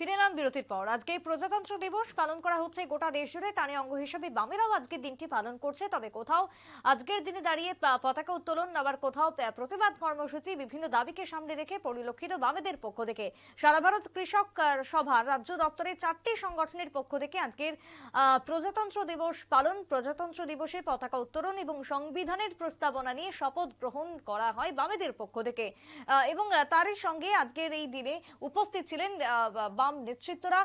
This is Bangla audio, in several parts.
ফিরে এলাম বিরতির পর। আজকে প্রজাতন্ত্র দিবস পালন করা হচ্ছে গোটা দেশ জুড়ে। তারই অঙ্গ হিসেবে বামেরাও আজকের দিনটি পালন করছে। তবে কোথাও আজকের দিনে দাঁড়িয়ে পতাকা উত্তোলন, আবার কোথাও প্রতিবাদ কর্মসূচি, বিভিন্ন দাবিকে সামনে রেখে পরিলক্ষিত বামেদের পক্ষ থেকে। সারা ভারত কৃষক সভার রাজ্য দপ্তরের 4টি সংগঠনের পক্ষ থেকে আজকের প্রজাতন্ত্র দিবস পালন, প্রজাতন্ত্র দিবসে পতাকা উত্তোলন এবং সংবিধানের প্রস্তাবনা নিয়ে শপথ গ্রহণ করা হয় বামেদের পক্ষ থেকে। এবং তারই সঙ্গে আজকের এই দিনে উপস্থিত ছিলেন বাম নেতৃত্বরা,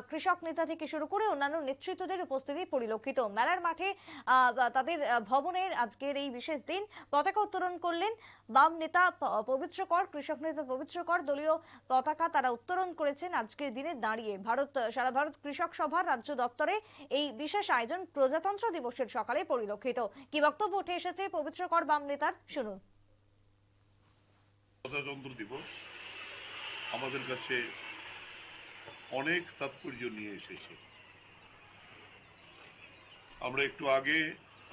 কৃষক নেতা থেকে শুরু করে অন্যান্য নেতৃত্বদের উপস্থিতি পরিলক্ষিত। মেলার মাঠে তাদের ভবনের আজকের এই বিশেষ দিন পতাকা উত্তোলন করলেন বাম নেতা পবিত্র কর, কৃষক নেতা পবিত্র কর। দলীয় পতাকা তারা উত্তোলন করেছেন আজকের দিনে দাঁড়িয়ে। সারা ভারত কৃষক সভার রাজ্য দপ্তরে এই বিশেষ আয়োজন প্রজাতন্ত্র দিবসের সকালে পরিলক্ষিত। কি বক্তব্য উঠে এসেছে পবিত্র কর বাম নেতার, শুনুন। প্রজাতন্ত্র দিবস আমাদের কাছে অনেক তাৎপর্য নিয়ে এসেছে। আমরা একটু আগে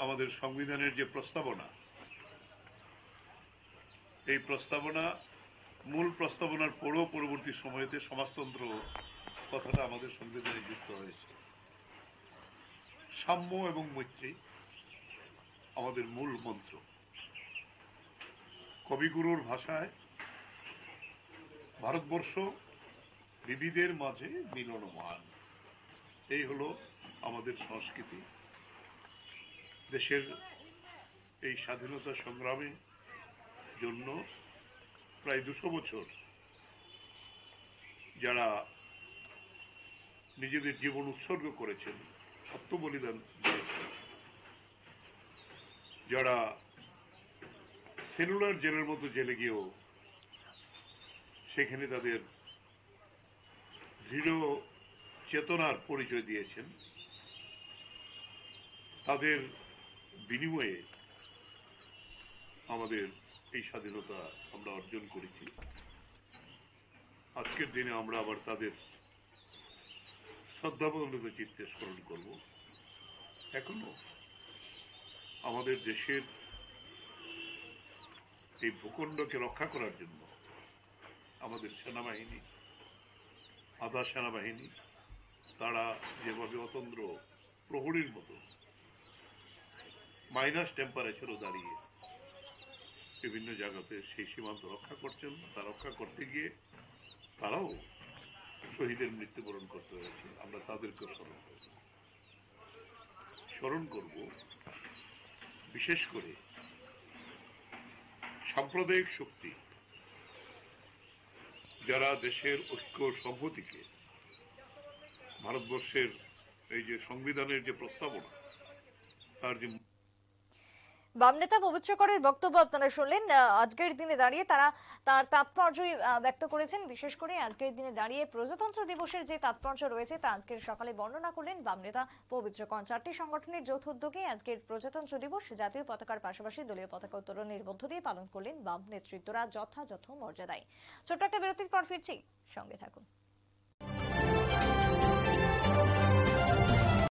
আমাদের সংবিধানের যে প্রস্তাবনা, এই প্রস্তাবনা, মূল প্রস্তাবনার পরও পরবর্তী সময়তে সমাজতন্ত্র কথাটা আমাদের সংবিধানে যুক্ত হয়েছে। সাম্য এবং মৈত্রী আমাদের মূল মন্ত্র। কবিগুরুর ভাষায় ভারতবর্ষ বিবিধের মাঝে মিলনমান, এই হলো আমাদের সংস্কৃতি। দেশের এই স্বাধীনতা সংগ্রামে জন্য প্রায় 200 বছর যারা নিজেদের জীবন উৎসর্গ করেছেন, আত্মবলিদান দিয়েছেন, যারা সেলুলার জেলের মতো জেলে গিয়েও সেখানে তাদের দৃঢ় চেতনার পরিচয় দিয়েছেন, তাদের বিনিময়ে আমাদের এই স্বাধীনতা আমরা অর্জন করেছি। আজকের দিনে আমরা আবার তাদের শ্রদ্ধাবন্দিত চিত্তে স্মরণ করব। এখনো আমাদের দেশের এই ভূখণ্ডকে রক্ষা করার জন্য আমাদের সেনাবাহিনী, আধা সেনাবাহিনী, তারা যেভাবে অতন্দ্র প্রহরীর মতো মাইনাস টেম্পারেচারও দাঁড়িয়ে বিভিন্ন জায়গাতে সেই সীমান্ত রক্ষা করছেন, তা রক্ষা করতে গিয়ে তারাও শহীদের মৃত্যুবরণ করতে হয়েছে। আমরা তাদেরকেও স্মরণ করব। বিশেষ করে সাম্প্রদায়িক শক্তি যারা দেশের ঐক্য সংহতিকে, ভারতবর্ষের এই যে সংবিধানের যে প্রস্তাবনা, তার যে বাম নেতা পবিত্র করের বক্তব্য আপনারা শুনলেন। আজকের দিনে দাঁড়িয়ে তারা তার তাৎপর্যই ব্যক্ত করেছেন। বিশেষ করে আজকের দিনে দাঁড়িয়ে প্রজাতন্ত্র দিবসের যে তাৎপর্য রয়েছে তা আজকের সকালে বর্ণনা করলেন বাম নেতা পবিত্র কর। 4টি সংগঠনের যৌথ উদ্যোগে আজকের প্রজাতন্ত্র দিবস জাতীয় পতাকার পাশাপাশি দলীয় পতাকা উত্তোলনের মধ্য দিয়ে পালন করলেন বাম নেতৃত্বরা যথাযথ মর্যাদায়। ছোট্ট একটা বিরতির পর ফিরছি, সঙ্গে থাকুন।